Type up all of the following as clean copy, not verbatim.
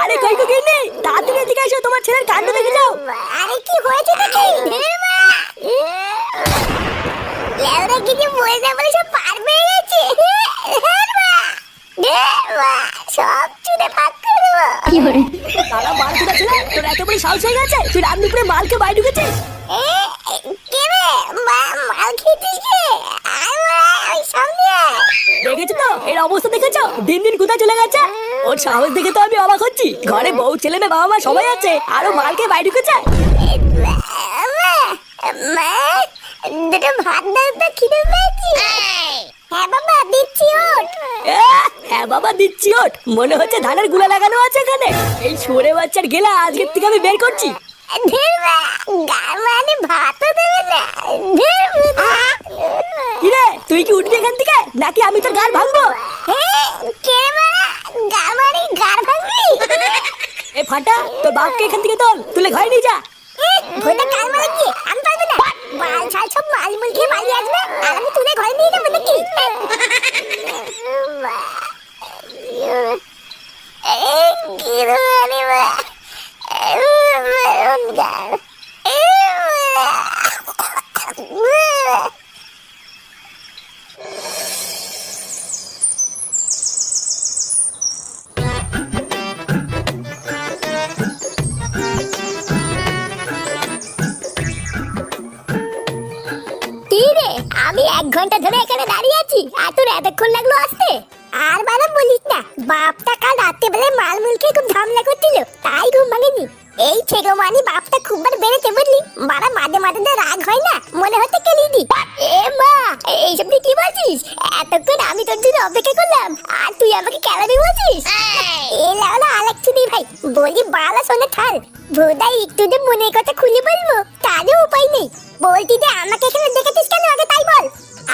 আরে কই কই গিন্নি, তাড়াতাড়ি এদিকে এসো, তোমার ছেলের কাণ্ড দেখে যাও। আরে কি হয়েছে নাকি? লেওরা গিয়ে বলে না বলে সব পার পেয়ে গেছে। সব চুদে ভাগ করে দেবো। তারা মাল কোথা ছিল? তোর এত বড় সাহস হয়ে গেছে তুই রামদুপুরে মালকে বাইরে ঢুকেছিস? কে রে? মাল খেয়েছিস কে? ওই সামনে আয়। দেখেছো তো এর অবস্থা, দেখেছো দিন দিন কোথায় চলে গেছে? ওর সাহস দেখে তো আমি অবাক হচ্ছি। ঘরে বউ ছেলে মেয়ে বাবা মা সবাই আছে, আরো মালকে বাইরে ঢুকেছে। মা, দুটো ভাত দাও তো, খিদে পেয়েছি। হ্যাঁ বাবা দিচ্ছি, ওঠ। হ্যাঁ বাবা দিচ্ছি, ওঠ। মনে হচ্ছে ধানের গুলা লাগানো আছে এখানে। এই সরে বাচ্চার গেলা আজকের থেকে আমি বের করছি। মানে ভাতও দেবে না। কিরে তুই কি উঠবি এখান থেকে নাকি আমি তোর গাল ভাঙবো? কে মারা গামারি গার ভাঙবি? এ ফাটা, তোর বাপকে এখান থেকে তুলে ঘরে নিয়ে যা। ভোটা কাল মারা কি? আমি পারবো না। মাল ছাল সব মাল মুল খেয়ে পালিয়ে আসবে আর আমি তুলে ঘরে নিয়ে যাবো নাকি? আমি 1 ঘন্টা ধরে এখানে দাঁড়িয়ে আছি আর তোর এতক্ষণ লাগলো আসতে? আর বাবা বলিস না, বাপটা কাল রাত্রেবেলায় মাল মুল খেয়ে খুব ঝামেলা করছিল, তাই ঘুম ভাঙেনি। এই ছেগো মানি বাপটা খুব বার বেড়েছে বুঝলি, মারা মাঝে মাঝে তো রাগ হয় না, মনে হচ্ছে কেলিদি। এ মা, এইসব তুই কি বলছিস? এতক্ষণ আমি তোর জন্য অপেক্ষা করলাম আর তুই আমাকে কেলাবি বলছিস? এ লাউলা আলেকছি দি ভাই, বলি বালা শোনে থাল। ভোদাই একটু যে মনের কথা খুলে বলবো তারও উপায় নেই। বলতি যে আমাকে এখানে দেখেছিস কেন আগে তাই বল।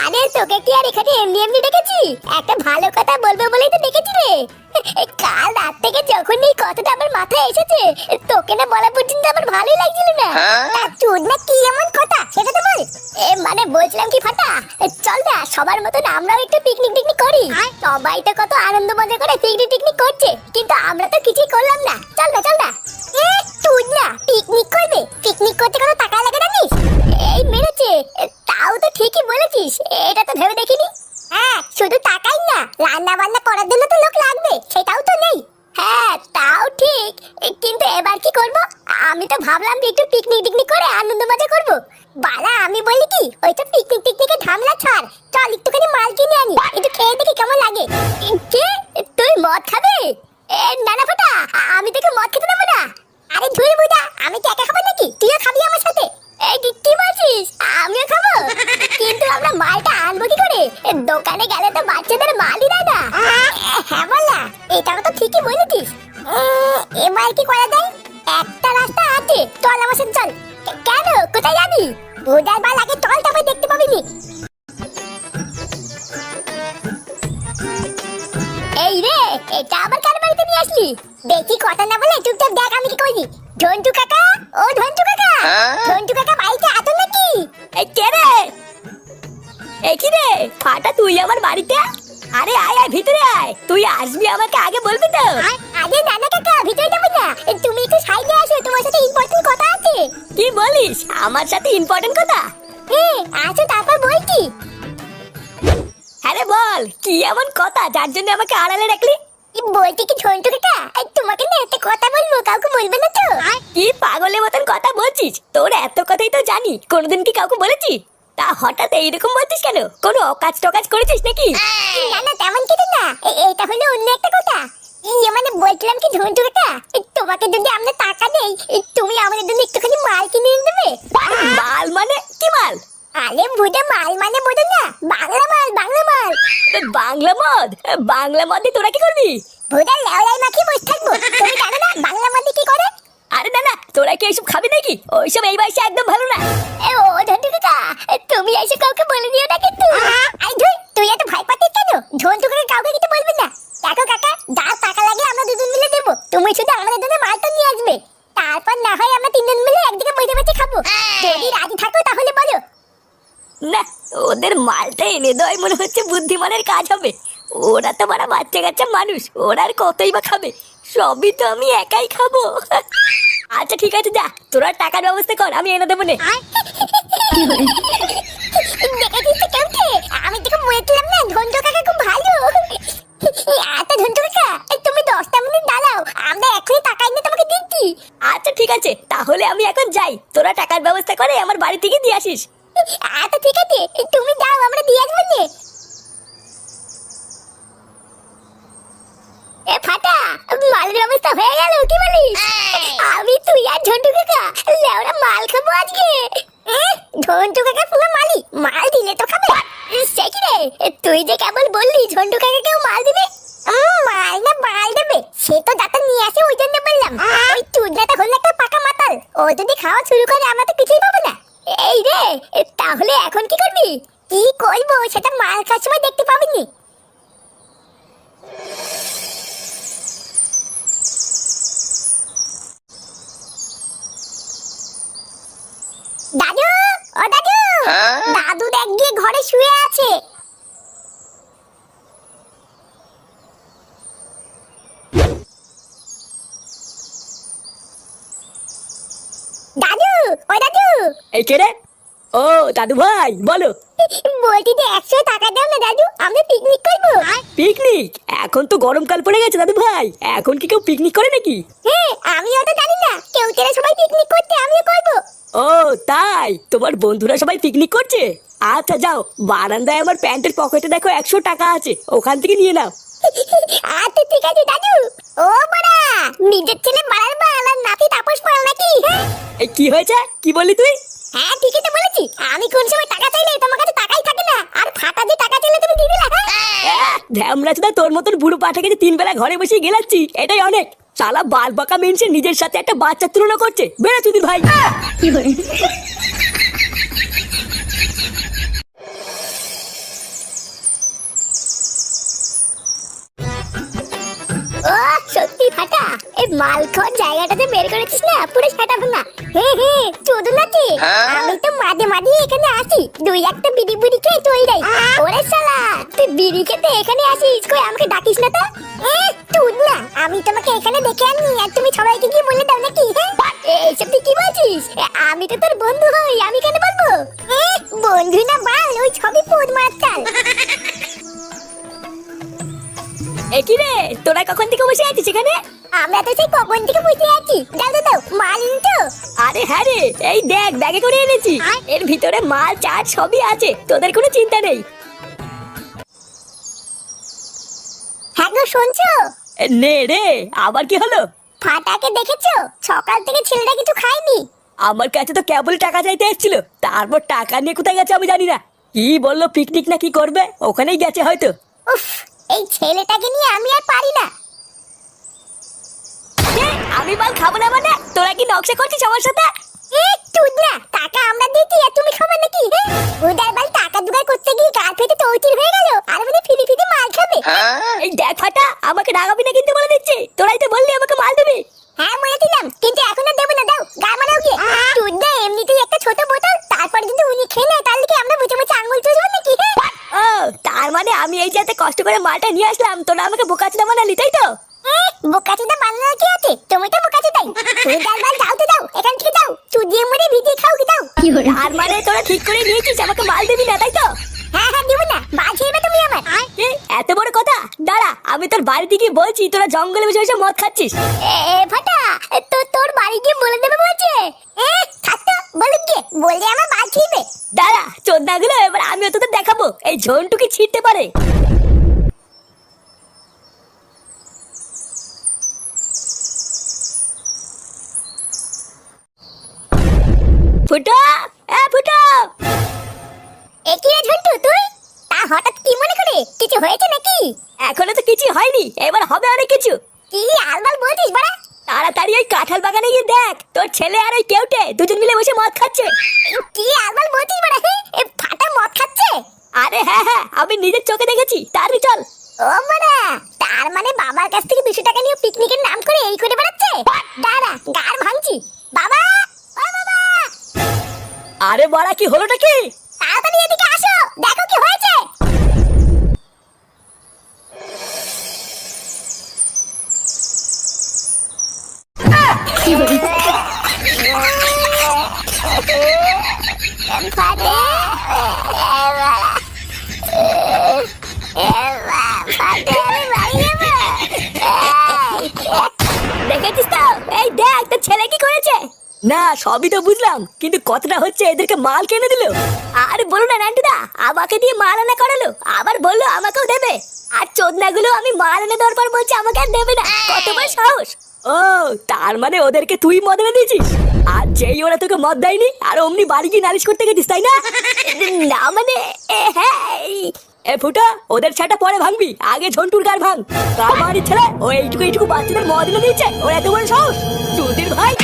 আরে তোকে কি আর এখানে এমনি এমনি দেখেছি? একটা ভালো কথা বলবো বলেই তো দেখেছি রে। কাল রাত থেকে যখন এই কথাটা আমার মাথায় এসেছে, তোকে না বলা পর্যন্ত আমার ভালোই লাগছিল না। তার চোদ না কি এমন কথা সেটা তো বল। মানে বলছিলাম কি ফাটা, চল না সবার মতন আমরাও একটু পিকনিক টিকনিক করি। সবাই তো কত আনন্দ মজা করে পিকনিক টিকনিক করছে, কিন্তু আমরা তো কিছুই করলাম না। চল না চল না। তুই না পিকনিক করবে? পিকনিক করতে কোনো টাকা লাগে না? এই মেরেছে, তাও তো ঠিকই বলেছিস, এটা তো ভেবে দেখিনি। হ্যাঁ শুধু টাকাই না, রান্না বান্না করার জন্য তো লোক লাগবে, সেটাও তো নেই। হ্যাঁ তাও ঠিক, কিন্তু এবার কি করব? আমি তো ভাবলাম যে একটু পিকনিক টিকনিক করে আনন্দ মজা করব। বালা আমি বলি কি, ওইটা পিকনিক টিকনিকে ঝামেলা ছাড়, চল একটুখানি মাল কিনে আনি, একটু খেয়ে দেখি কেমন লাগে। কে? তুই মদ খাবে? না না ফাটা, আমি তোকে মদ খেতে দেবো না। আরে ধুর বুদা, আমি কি একা খাবো নাকি? তুইও খাবি আমার সাথে? এই কি বলছিস? আমিও খাবো? কিন্তু আমরা মালটা আনবো কি করে? দোকানে গেলে তো বাচ্চাদের মালই দেয় না। হ্যাঁ বলা, এটাও তো ঠিকই বলেছিস। এবার কি করা যায়? একটা রাস্তা আছে, চল আমার সাথে চল। কেন, কোথায় যাবি? বুদার বাল আগে চল, তবে দেখতে পাবি নি। এই রে, এটা আবার কার বাড়িতে নিয়ে আসলি? দেখি কথা না বলে চুপচাপ দেখ আমি কি করি। ঝন্টু কাকা, ও ঝন্টু কাকা, ঝন্টু কাকা বাড়িতে আছো নাকি? এই কে রে? এই কি রে ফাটা, তুই আমার বাড়িতে? আরে আয় আয় ভিতরে আয়, তুই আসবি আমাকে আগে বলবি তো। আরে না না কাকা, ভিতরে যাবো না, তুমি একটু সাইডে আসো, তোমার সাথে ইম্পর্টেন্ট কথা আছে। কি বলিস? আমার সাথে ইম্পর্টেন্ট কথা? হ্যাঁ আসো, তারপর বলছি। আরে বল, কি এমন কথা যার জন্য আমাকে আড়ালে রাখলি? বলছি কি ঝন্টু কাকা, তোমাকে না একটা কথা বলবো, কাউকে বলবে না তো? কি পাগলের মতন কথা বলছিস? তোর এত কথাই তো জানি, কোনোদিন কি কাউকে বলেছিস? তা হঠাৎ এইরকম বলছিস কেন? কোনো অকাজ টকাজ করেছিস নাকি? না না তেমন কিছু না, এটা হলো অন্য একটা কথা। মানে বলছিলাম কি ঝন্টু কাকা, তোমাকে যদি আমরা টাকা দেই, তুমি আমাদের জন্য একটুখানি মাল কিনে এনে দেবে। মাল মানে কি মাল? আরে বুঝে মাল মানে বোঝো না, বাংলা মাল, বাংলা মাল। বাংলা মদ? বাংলা মদে তোরা কি করবি? ভুদার লেওলাই মাখিয়ে বসে থাকবো, তুমি জানো না বাংলা মদে কি করে? আরে না না, তোরা কি এইসব খাবি নাকি? ওইসব এই বয়সে একদম ভালো না। ও ঝন্টু কাকা, তুমি এসে কাউকে বলে দিও না কিন্তু। আই ধুই, তুই এত ভয় পাচ্ছিস কেন? ঝন্টু কাকা কাউকে কিছু বলবি না। দেখো কাকা, যা টাকা লাগে আমরা দুজন মিলে দেবো, তুমি শুধু আমাদের জন্য মালটা নিয়ে আসবে, তারপর না হয় আমরা তিনজন মিলে একদিকে বসে বসে খাবো। যদি রাজি থাকো তাহলে বলো। না, ওদের মালটা এনে দেওয়াই মনে হচ্ছে বুদ্ধিমানের কাজ হবে। ওরা তো বড় বাচ্চা কাচ্চা মানুষ, ওরা আর কতই বা খাবে। সবই তো আমি একাই খাবো। আচ্ছা ঠিক আছে, যা তোরা টাকার ব্যবস্থা কর, আমি এনে দেবো নে। দেখেছিস তো কেমনে? আমি তোকে বলেছিলাম না ঝন্টু কাকা খুব ভালো। আচ্ছা ঝন্টু কাকা, তুমি 10টা মিনিট দাঁড়াও, আমরা এখনই টাকা এনে তোমাকে দিচ্ছি। আচ্ছা ঠিক আছে, তাহলে আমি এখন যাই, তোরা টাকার ব্যবস্থা করে আমার বাড়ি থেকে দিয়ে আসিস। আচ্ছা ঠিক আছে, তুমি যাও, আমরা দিয়ে আসবো নে। এ ফাটা, মালের ব্যবস্থা হয়ে গেল, কি বলিস? আমি তুই আর ঝন্টু কাকা লেওরা মাল খাবো আজকে। ঝন্টু কাকা পুরো মালি, মাল দিলে তো খাবে। সে কি রে, তুই যে কেবল বললি ঝন্টু কাকাকেও মাল দিবে। মাল না মাল দেবে, সে তো যাতে নিয়ে আসে ওই জন্য বললাম। ওই চুদনাটা হলো একটা পাকা মাতাল, ও যদি খাওয়া শুরু করে আমরা তো কিছুই পাবো না। এই রে, তাহলে এখন কি করবি? কি করবো সেটা মাল খাওয়ার সময় দেখতে পাবিনি। দাদু, ও দাদু, দাদু দেখ গিয়ে ঘরে শুয়ে আছে। দাদু, ও দাদু। এই কে রে? ও দাদু ভাই, বলো। বলছি যে 100 টাকা দাও না দাদু, আমরা পিকনিক করবো। পিকনিক? এখন তো গরমকাল পড়ে গেছে দাদু ভাই, এখন কি কেউ পিকনিক করে নাকি? হ্যাঁ, আমিও তো জানি না, কেউ তেরা সবাই পিকনিক করতে, আমিও করবো। ও তাই, তোমার বন্ধুরা সবাই পিকনিক করছে? আচ্ছা যাও, বারান্দায় আমার প্যান্টের পকেটে দেখো 100 টাকা আছে, ওখান থেকে নিয়ে নাও। আচ্ছা ঠিক আছে দাদু। ও বড়া, নিজের ছেলে মারার বাল আর নাতি তাপস পাল নাকি? এই কি হয়েছে, কি বললি তুই? হ্যাঁ ঠিকই তো বলেছি, আমি কোন সময় টাকা চাইলে তোমার কাছে টাকাই থাকে না, আর ফাটা যে টাকা চাইলে তুমি দিয়ে দিলা। ধ্যামরা চোদা, তোর মতন বুড়ো পাঠাকে যে 3 বেলা ঘরে বসে গেলাচ্ছি এটাই অনেক। শালা বাল বাঁকা মেনছে নিজের সাথে একটা বাচ্চার তুলনা করছে, বেড়া চুদির ভাই। ও সত্যি ফাটা, এই মাল খাওয়ার জায়গাটাতে বের করেছিস না, পুরো ফাটা ভাঙা। হ্যাঁ হ্যাঁ, চোদু নাকি? আমি তো মাঝে মাঝে এখানে আসি, 2-1টা বিড়ি বুড়ি খেয়ে চলে যাই। ওরে শালা, তুই বিড়ি খেতে এখানে আসিস, কই আমাকে ডাকিস না তো? চোদ না, আমি তোমাকে এখানে দেখে আনি আর তুমি সবাইকে গিয়ে বলে দাও নাকি? এইসব তুই কি বলছিস? আমি তো তোর বন্ধু হই, আমি কেন বলবো? বন্ধু না বাল, ওই সবই পোদ মারতাল। একই রে, তোরা কখন থেকে বসে আছিস এখানে? আমরা তো সেই কখন থেকে বসে আছি। দাও দাও দাও, মাল এনে তো। আরে হ্যাঁ রে, এই দেখ ব্যাগে করে এনেছি, এর ভিতরে মাল চাট সবই আছে, তোদের কোনো চিন্তা নেই। হ্যাঁ গো, শুনছো? নে রে, আবার কি হলো? ফাটাকে দেখেছো? সকাল থেকে ছেলেটা কিছু খায়নি। আমার কাছে তো কেবল টাকা চাইতে এসেছিল, তারপর টাকা নিয়ে কোথায় গেছে আমি জানি না। কি বললো পিকনিক না কি করবে, ওখানেই গেছে হয়তো। উফ, এই ছেলেটাকে নিয়ে আমি আর পারি না। আমি মাল খাবো না মানে? তোরা কি নকশা করছিস আমার সাথে? তুই না, টাকা আমরা দিয়েছি আর তুমি খাবে নাকি? উদার বাল টাকা জোগাড় করতে গিয়ে গাল ফেটে চৌচির হয়ে গেল, আর মানে ফিরি ফিরি মাল খাবে। এই দেখ ফাটা, আমাকে রাগাবি না কিন্তু বলে দিচ্ছি, তোরাই তো বললি আমাকে মাল দিবি। হ্যাঁ বলেছিলাম, কিন্তু এখন আর দেবো না, দাও গাল মারাও গিয়ে। তুই না এমনিতেই একটা ছোট বোতল, তারপরে যদি উনি খেয়ে নেয় তাহলে কি আমরা বুঝে বুঝে আঙুল চুষবো নাকি? ও তার মানে আমি এই যে এত কষ্ট করে মালটা নিয়ে আসলাম, তোরা আমাকে বোকাচোদা বানালি তাই তো? বোকাচোদা বানানোর কি আছে? তুমি তো বোকাচোদাই। তুমি গাল বাল দাও তো দাও, এখান থেকে দাও, চুদিয়ে মুড়ে ভিজিয়ে খাও কি দাও। তার মানে তোরা ঠিক করে নিয়েছিস আমাকে মাল দিবি না তাই তো? হ্যাঁ হ্যাঁ, দিব না, বাল ছেড়বে তুমি আমার। কি এত বড় কথা? দাঁড়া, আমি তোর বাড়িতে গিয়ে বলছি তোরা জঙ্গলে বসে বসে মদ খাচ্ছিস। ফাটা, তো তোর বাড়ি গিয়ে বলে দেবে বলছে। থাকতো বলে গিয়ে বললে আমার বাল ছিড়বে। দাঁড়া চোদ্দাগুলো, এবার আমিও তোদের দেখাবো এই ঝন্টু কি ছিঁড়তে পারে। ফুটো, ফুটো। একই রে ঝন্টু, তুই তা হঠাৎ কি মনে করে? কিছু হয়েছে নাকি? এখনো তো কিছু হয়নি, এবার হবে অনেক কিছু। কি আলবাল বলছিস বড়া? তাড়াতাড়ি ওই কাঁঠাল বাগানে গিয়ে দেখ, তোর ছেলে আর ওই কেউটে দুজন মিলে বসে মদ খাচ্ছে। কি আলবাল বলছিস বড়া? ফাটা মদ খাচ্ছে? আরে হ্যাঁ হ্যাঁ, আমি নিজের চোখে দেখেছি, তাড়াতাড়ি চল। ও বড়া, তার মানে বাবার কাছ থেকে 200 টাকা নিয়ে পিকনিকের নাম করে এই করে বেড়াচ্ছে? দাঁড়া, গার ভাঙছি। বাবা, ও বাবা। আরে বড়া, কি হলোটা কি? তাড়াতাড়ি এদিকে আসো, দেখো কি হয়েছে। দেখেছিস তো? এই দেখ তোর ছেলে কি করেছে। না সবই তো বুঝলাম, কিন্তু কতটা হচ্ছে এদেরকে মাল কিনে দিল। আর বলো না নান্টুদা, আমাকে দিয়ে মাল আনা করালো, আবার বললো আমাকেও দেবে। আর চোদনাগুলো আমি মাল এনে দেওয়ার পর বলছে আমাকে আর দেবে না। কত বড় সাহস! ও তার মানে ওদেরকে তুই মদ এনে দিয়েছিস, আর যেই ওরা তোকে মদ দেয়নি আর অমনি বাড়ি গিয়ে নালিশ করতে গেছিস, তাই না? না মানে হ্যাঁ। এ ফুটা, ওদের ছাটা পরে ভাঙবি, আগে ঝন্টুর গার ভাঙ। কার বাড়ির ছেলে ও এইটুকু বাচ্চাদের মদ এনে দিয়েছে, ওর এত বড় সাহস! সুধীর ভাই।